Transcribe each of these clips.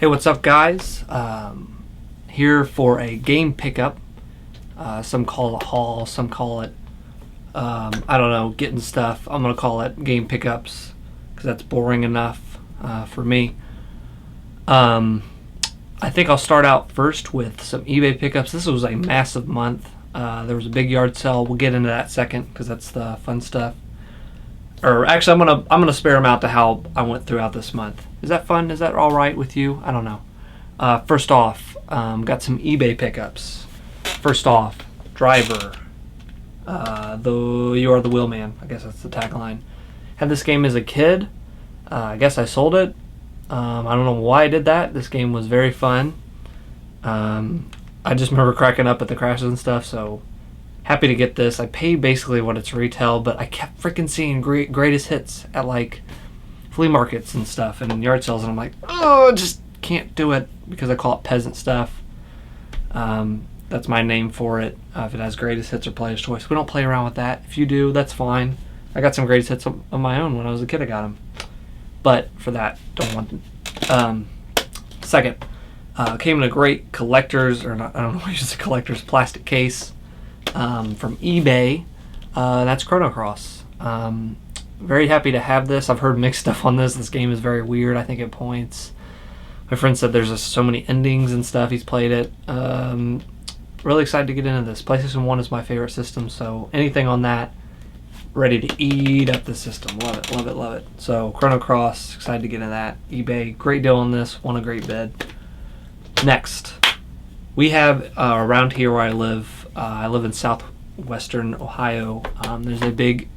Hey, what's up, guys? Here for a game pickup. Some call it a haul, some call it, I don't know, getting stuff. I'm going to call it game pickups because that's boring enough for me. I think I'll start out first with some eBay pickups. This was a massive month. There was a big yard sale. We'll get into that second because that's the fun stuff. Or actually, I'm gonna spare them out to how I went throughout this month. Is that fun? Is that all right with you? I don't know. First off, got some eBay pickups. First off, driver. You are the wheelman. I guess that's the tagline. Had this game as a kid. I guess I sold it. I don't know why I did that. This game was very fun. I just remember cracking up at the crashes and stuff. So happy to get this. I paid basically what it's retail, but I kept freaking seeing greatest hits at like flea markets and stuff and yard sales, and I'm like, oh, just can't do it because I call it peasant stuff. That's my name for it. If it has greatest hits or player's choice, we don't play around with that. If you do, that's fine. I got some greatest hits of my own when I was a kid. I got them, but for that, don't want them. Second, came in a great collector's, or not, I don't know why you say collector's, plastic case. From eBay. That's Chrono Cross. Very happy to have this. I've heard mixed stuff on this. This game is very weird. I think it points. My friend said there's just so many endings and stuff. He's played it. Really excited to get into this. PlayStation 1 is my favorite system, so anything on that, ready to eat up the system. Love it, love it, love it. So Chrono Cross, excited to get into that. eBay, great deal on this. Won a great bid. Next, we have around here where I live in southwestern Ohio. There's a big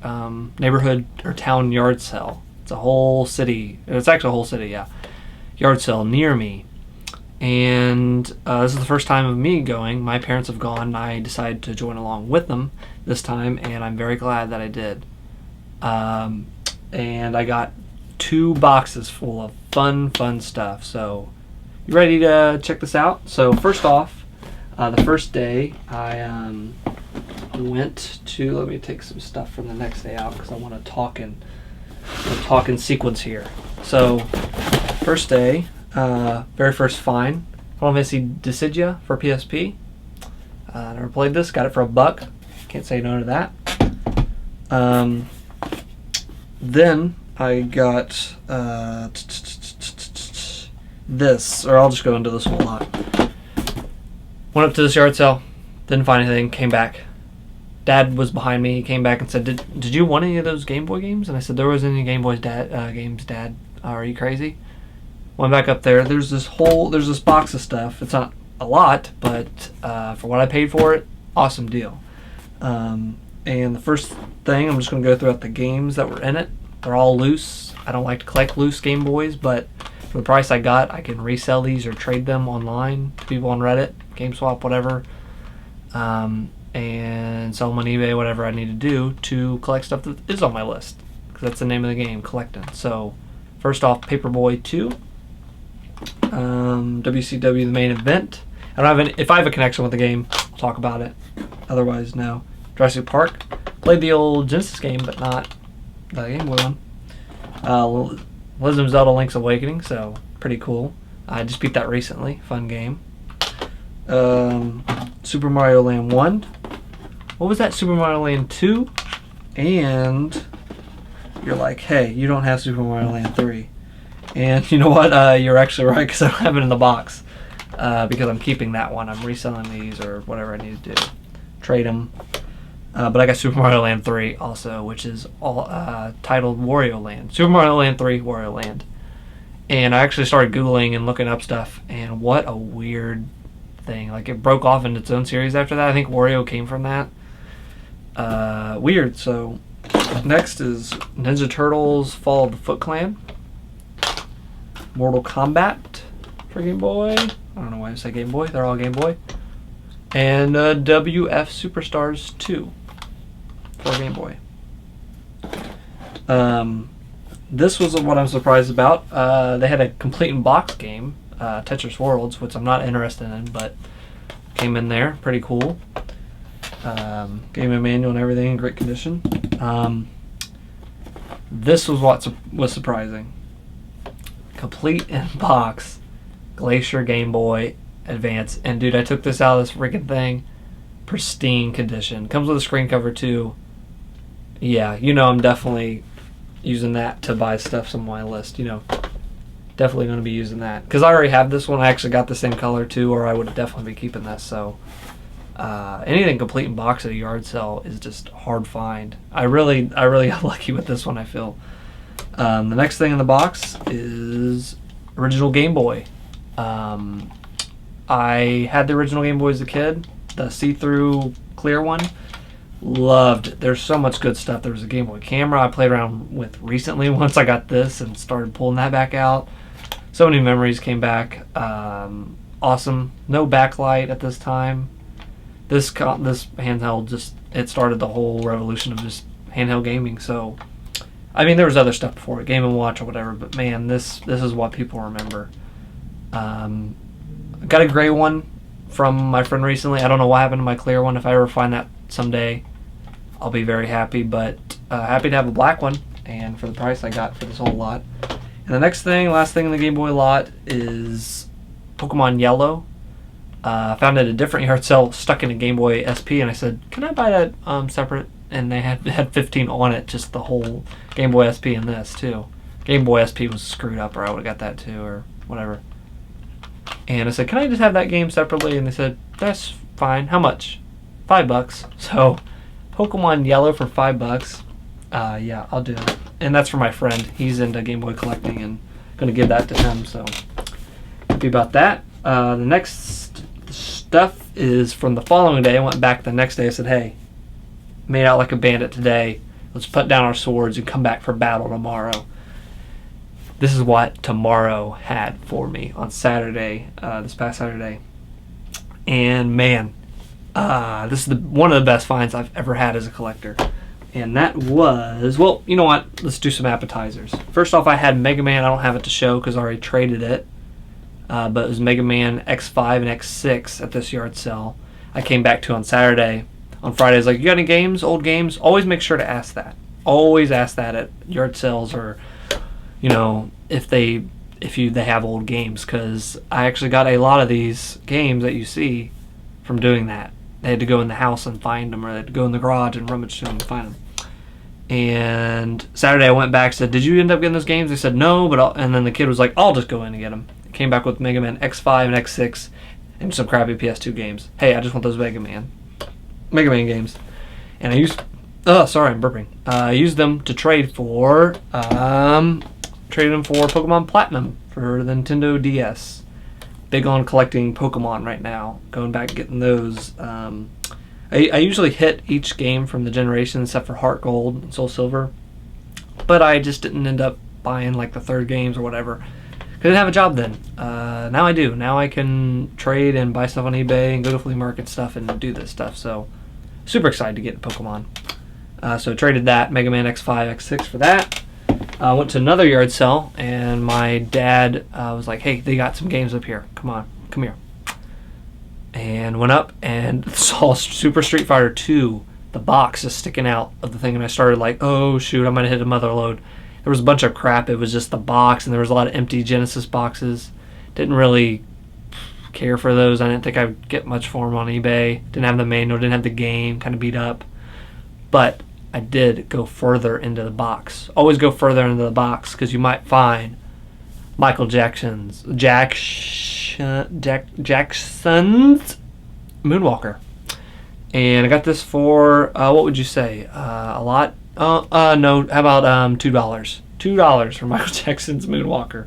neighborhood or town yard sale. It's a whole city. It's actually a whole city, yeah. Yard sale near me. And this is the first time of me going. My parents have gone, and I decided to join along with them this time, and I'm very glad that I did. And I got 2 boxes full of fun stuff. So, you ready to check this out? So, first off, the first day I went to, let me take some stuff from the next day out because I want to talk in sequence here. So first day, very first find, Final Fantasy Dissidia for PSP. Never played this, got it for $1. Can't say no to that. Then I got this, or I'll just go into this whole lot. Went up to this yard sale, didn't find anything, came back. Dad was behind me, he came back and said, Did you want any of those Game Boy games? And I said, there wasn't any Game Boy games, Dad. Are you crazy? Went back up there, there's this box of stuff. It's not a lot, but for what I paid for it, awesome deal. And the first thing, I'm just going to go through the games that were in it. They're all loose. I don't like to collect loose Game Boys, but for the price I got, I can resell these or trade them online to people on Reddit, GameSwap, whatever, and sell them on eBay, whatever I need to do to collect stuff that is on my list, because that's the name of the game, collecting. So, first off, Paperboy 2, WCW the main event. I don't have any, if I have a connection with the game, I'll talk about it. Otherwise, no. Jurassic Park, played the old Genesis game, but not the Game Boy one. Legend of Zelda Link's Awakening, so pretty cool. I just beat that recently. Fun game. Super Mario Land 1. What was that? Super Mario Land 2. And you're like, hey, you don't have Super Mario Land 3. And you know what? You're actually right, because I don't have it in the box. Because I'm keeping that one. I'm reselling these or whatever I need to do. Trade them. But I got Super Mario Land 3 also, which is all titled Wario Land. Super Mario Land 3, Wario Land. And I actually started Googling and looking up stuff, and what a weird thing. Like, it broke off into its own series after that. I think Wario came from that. Weird. So, next is Ninja Turtles Fall of the Foot Clan. Mortal Kombat for Game Boy. I don't know why I say Game Boy. They're all Game Boy. And WF Superstars 2. For Game Boy. This was what I'm surprised about. They had a complete in box game, Tetris Worlds, which I'm not interested in, but came in there, pretty cool. Game and manual and everything in great condition. This was what was surprising. Complete in box Glacier Game Boy Advance. And dude, I took this out of this freaking thing. Pristine condition. Comes with a screen cover too. Yeah, I'm definitely using that to buy stuff on my list. Definitely going to be using that. Because I already have this one. I actually got the same color too, or I would definitely be keeping this. So anything complete in box at a yard sale is just hard find. I really got lucky with this one, I feel. The next thing in the box is original Game Boy. I had the original Game Boy as a kid, the see-through clear one. Loved it. There's so much good stuff. There was a Game Boy camera I played around with recently once I got this and started pulling that back out. So many memories came back. Awesome. No backlight at this time. This handheld it started the whole revolution of just handheld gaming. So, I mean, there was other stuff before it, Game & Watch or whatever, but man, this is what people remember. Got a gray one from my friend recently. I don't know what happened to my clear one. If I ever find that someday, I'll be very happy, but happy to have a black one, and for the price I got for this whole lot. And the last thing in the Game Boy lot is Pokemon Yellow. I found it at a different yard sale stuck in a Game Boy SP, and I said, can I buy that separate? And they had 15 on it, just the whole Game Boy SP and this too. Game Boy SP was screwed up, or I would have got that too, or whatever. And I said, can I just have that game separately? And they said, that's fine. How much? $5. So Pokemon Yellow for $5. Yeah, I'll do it. And that's for my friend. He's into Game Boy collecting, and going to give that to him. So happy about that. The next stuff is from the following day. I went back the next day. I said, hey, made out like a bandit today. Let's put down our swords and come back for battle tomorrow. This is what tomorrow had for me on Saturday, this past Saturday. And man, this is one of the best finds I've ever had as a collector. And that was, well, you know what? Let's do some appetizers. First off, I had Mega Man. I don't have it to show because I already traded it. But it was Mega Man X5 and X6 at this yard sale. I came back to on Saturday. On Friday, I was like, you got any games, old games? Always make sure to ask that. Always ask that at yard sales, or if they have old games, because I actually got a lot of these games that you see from doing that. They had to go in the house and find them, or they had to go in the garage and rummage through them and find them. And Saturday I went back, said, did you end up getting those games? They said no, and then the kid was like, I'll just go in and get them. Came back with Mega Man X5 and X6 and some crappy PS2 games. Hey, I just want those Mega Man games. And I used I'm burping. I used them to traded them for Pokemon Platinum for the Nintendo DS. Big on collecting Pokemon right now. Going back and getting those. I usually hit each game from the generation except for Heart Gold and Soul Silver. But I just didn't end up buying like the third games or whatever. I didn't have a job then. Now I do. Now I can trade and buy stuff on eBay and go to flea market stuff and do this stuff. So super excited to get Pokemon. So traded that Mega Man X5, X6 for that. Went to another yard sale, and my dad was like, hey, they got some games up here. Come here. And went up and saw Super Street Fighter 2, the box just sticking out of the thing, and I started like, oh shoot, I'm going to hit a mother load. There was a bunch of crap. It was just the box, and there was a lot of empty Genesis boxes. Didn't really care for those. I didn't think I'd get much for them on eBay. Didn't have the manual, didn't have the game, kind of beat up. But I did go further into the box. Always go further into the box, because you might find Michael Jackson's Moonwalker. And I got this for, what would you say, a lot? No, how about $2? $2 for Michael Jackson's Moonwalker.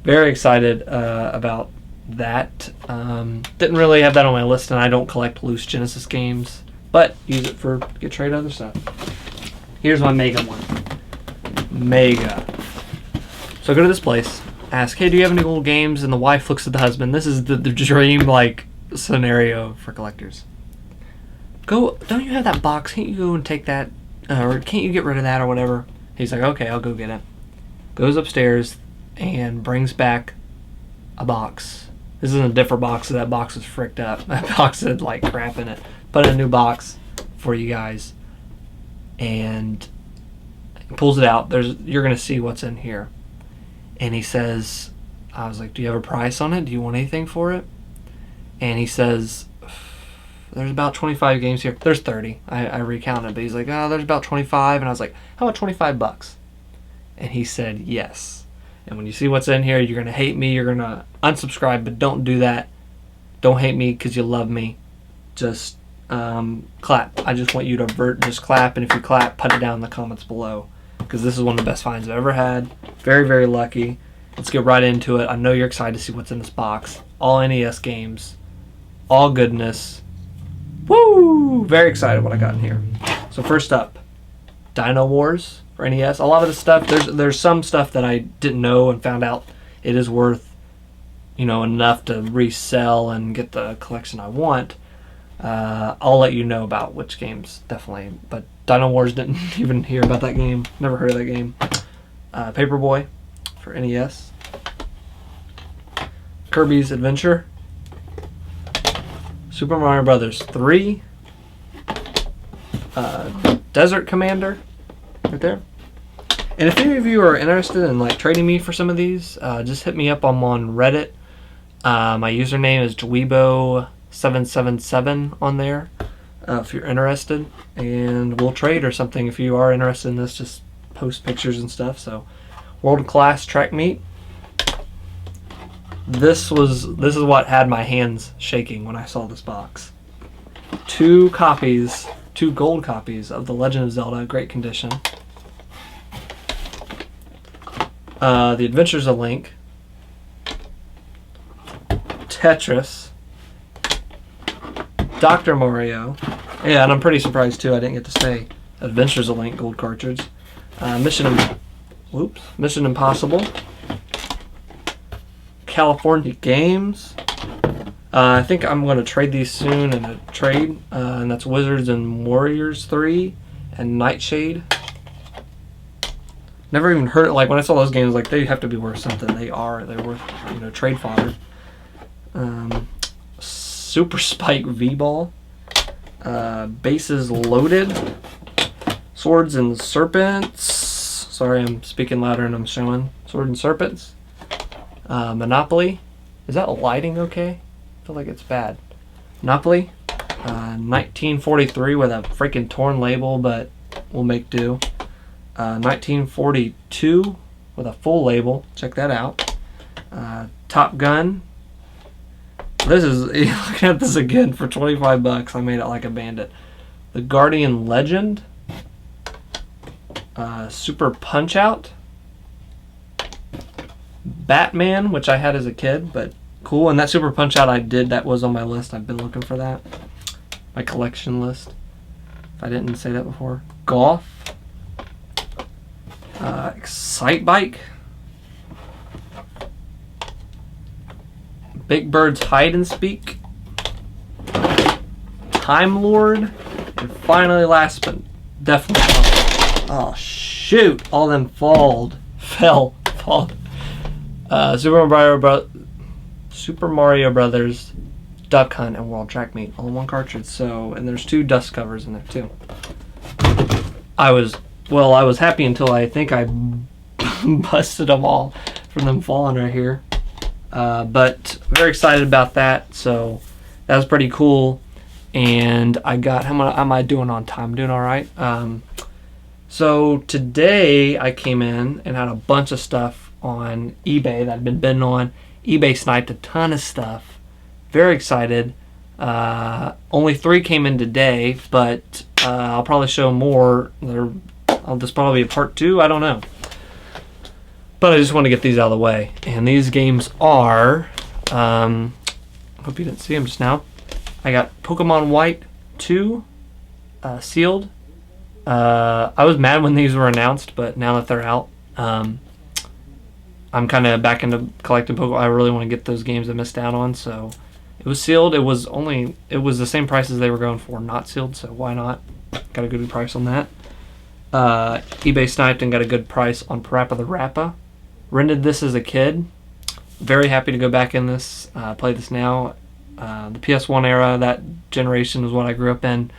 Very excited about that. Didn't really have that on my list, and I don't collect loose Genesis games, but use it for get trade other stuff. Here's my Mega one. Mega. So I go to this place, ask, hey, do you have any old games? And the wife looks at the husband. This is the dream scenario for collectors. Don't you have that box? Can't you go and take that? Or can't you get rid of that or whatever? He's like, okay, I'll go get it. Goes upstairs and brings back a box. This is a different box, so that box was fricked up. That box had crap in it. Put in a new box for you guys. And he pulls it out. You're going to see what's in here. And he says, I was like, do you have a price on it? Do you want anything for it? And he says, there's about 25 games here. There's 30. I recounted, but he's like, oh, there's about 25. And I was like, how about 25 bucks? And he said, yes. And when you see what's in here, you're going to hate me. You're going to unsubscribe, but don't do that. Don't hate me because you love me. Just clap. I just want you to just clap. And if you clap, put it down in the comments below, because this is one of the best finds I've ever had. Very, very lucky. Let's get right into it. I know you're excited to see what's in this box. All NES games. All goodness. Woo! Very excited what I got in here. So first up, Dino Wars for NES. A lot of the stuff, there's some stuff that I didn't know and found out it is worth, enough to resell and get the collection I want. I'll let you know about which games, definitely. But Dino Wars, didn't even hear about that game. Never heard of that game. Paperboy for NES. Kirby's Adventure. Super Mario Brothers 3. Desert Commander. Right there. And if any of you are interested in trading me for some of these, just hit me up. I'm on Reddit. My username is Dweebo777 on there. If you're interested, and we'll trade or something. If you are interested in this, just post pictures and stuff. So, World Class Track Meet. This is what had my hands shaking when I saw this box. 2 gold copies of The Legend of Zelda, great condition. The Adventures of Link. Tetris. Dr. Mario. Yeah, and I'm pretty surprised too I didn't get to say Adventures of Link gold cartridge. Mission Impossible. California Games. I think I'm going to trade these soon in a trade, and that's Wizards and Warriors 3 and Nightshade. Never even heard it. When I saw those games, they have to be worth something. They're worth trade fodder. Super Spike V-Ball. Bases Loaded. Swords and Serpents. Sorry, I'm speaking louder and I'm showing. Sword and Serpents. Monopoly. Is that lighting okay? I feel like it's bad. Monopoly. 1943 with a freaking torn label, but we'll make do. 1942 with a full label. Check that out. Top Gun. This is, looking at this again for 25 bucks. I made it like a bandit. The Guardian Legend. Super Punch Out. Batman, which I had as a kid, but cool. And that Super Punch Out that was on my list. I've been looking for that. My collection list. If I didn't say that before. Golf. Excite Bike. Big Bird's Hide and Speak. Time Lord. And finally, last but definitely, oh shoot, all them fell. Super Mario Brothers, Duck Hunt, and World Track Meet, all in one cartridge. So, and there's 2 dust covers in there too. I was happy until I think I busted them all from them falling right here. But very excited about that. So that was pretty cool. And I got, how am I doing on time? Doing all right. So today I came in and had a bunch of stuff on eBay that I'd been bidding on. eBay sniped a ton of stuff. Very excited. Only 3 came in today, but I'll probably show more. This probably be a part 2. I don't know. But I just want to get these out of the way. And these games are, I hope you didn't see them just now. I got Pokemon White 2 sealed. I was mad when these were announced, but now that they're out, I'm kind of back into collecting Pokemon. I really want to get those games I missed out on, so it was sealed. It was the same price as they were going for, not sealed, so why not? Got a good price on that. eBay sniped and got a good price on Parappa the Rappa. Rented this as a kid. Very happy to go back in this, play this now. The PS1 era, that generation was what I grew up in.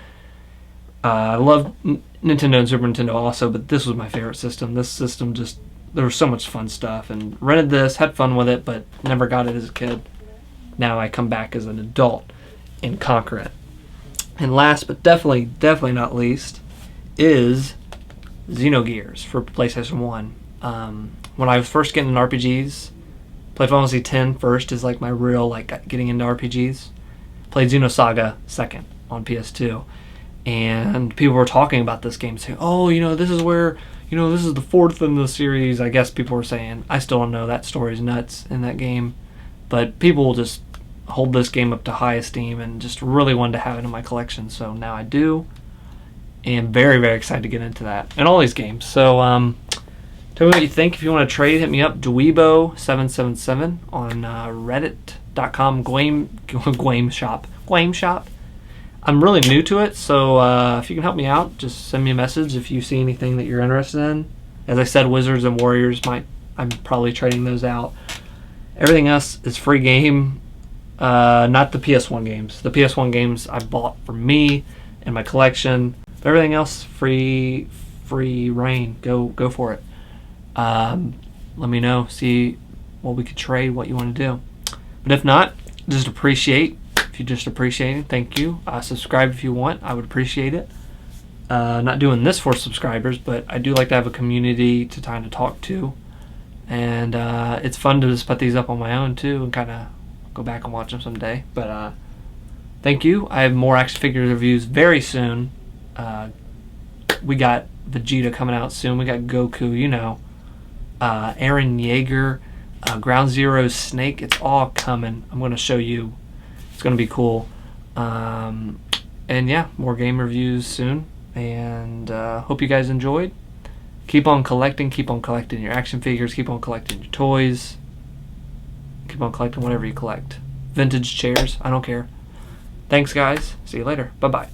I love Nintendo and Super Nintendo also, but this was my favorite system. This system just there was so much fun stuff, and rented this, had fun with it, but never got it as a kid. Now I come back as an adult and conquer it. And last but definitely not least is Xenogears for PlayStation 1. When I was first getting into RPGs, played Final Fantasy X first is like my real like getting into RPGs. Played Xenosaga second on PS2. And people were talking about this game, saying, oh, this is where, this is the fourth in the series. I guess people were saying. I still don't know. That story's nuts in that game. But people will just hold this game up to high esteem and just really wanted to have it in my collection. So now I do. And very, very excited to get into that. And all these games. So tell me what you think. If you want to trade, hit me up. Dweebo777 on reddit.com. Game shop. I'm really new to it, so if you can help me out, just send me a message if you see anything that you're interested in. As I said, Wizards and Warriors, I'm probably trading those out. Everything else is free game, not the PS1 games. The PS1 games I bought for me and my collection. But everything else, free reign. Go for it. Let me know, see what we could trade, what you want to do. But if not, just appreciate. If you just appreciate it, thank you. Subscribe if you want. I would appreciate it. Not doing this for subscribers, but I do like to have a community to time to talk to. And it's fun to just put these up on my own too and kind of go back and watch them someday. But thank you. I have more action figure reviews very soon. We got Vegeta coming out soon. We got Goku, Eren Yeager, Ground Zero's Snake. It's all coming. I'm going to show you. It's going to be cool. And yeah, more game reviews soon. And hope you guys enjoyed. Keep on collecting your action figures, keep on collecting your toys, keep on collecting whatever you collect. Vintage chairs, I don't care. Thanks guys, see you later, bye bye.